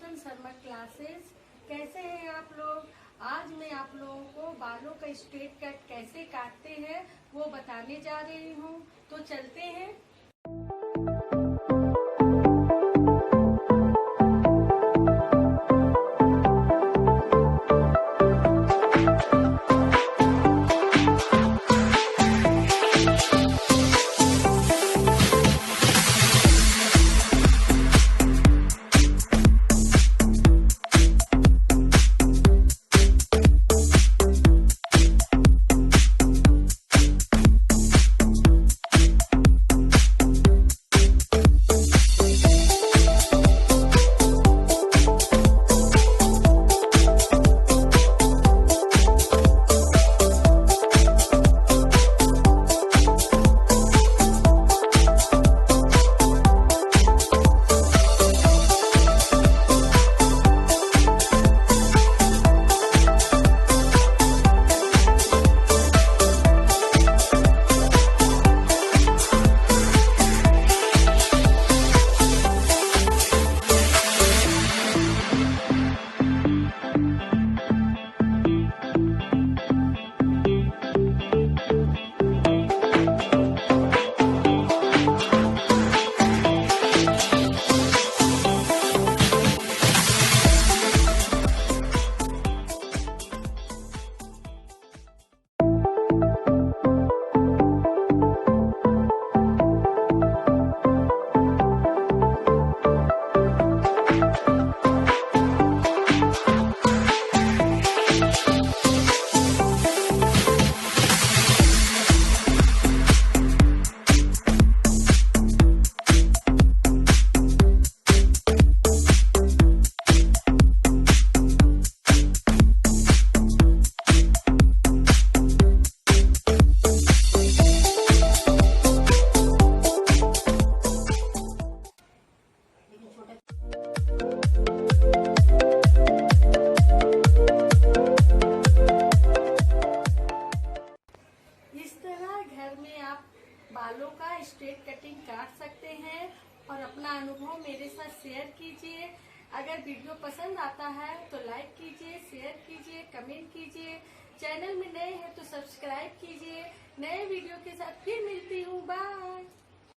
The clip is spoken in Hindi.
शर्मा क्लासेस। कैसे हैं आप लोग? आज मैं आप लोगों को बालों का स्ट्रेट कट कैसे काटते हैं वो बताने जा रही हूँ। तो चलते हैं। घर में आप बालों का स्ट्रेट कटिंग काट सकते हैं और अपना अनुभव मेरे साथ शेयर कीजिए। अगर वीडियो पसंद आता है तो लाइक कीजिए, शेयर कीजिए, कमेंट कीजिए। चैनल में नए हैं तो सब्सक्राइब कीजिए। नए वीडियो के साथ फिर मिलती हूँ। बाय।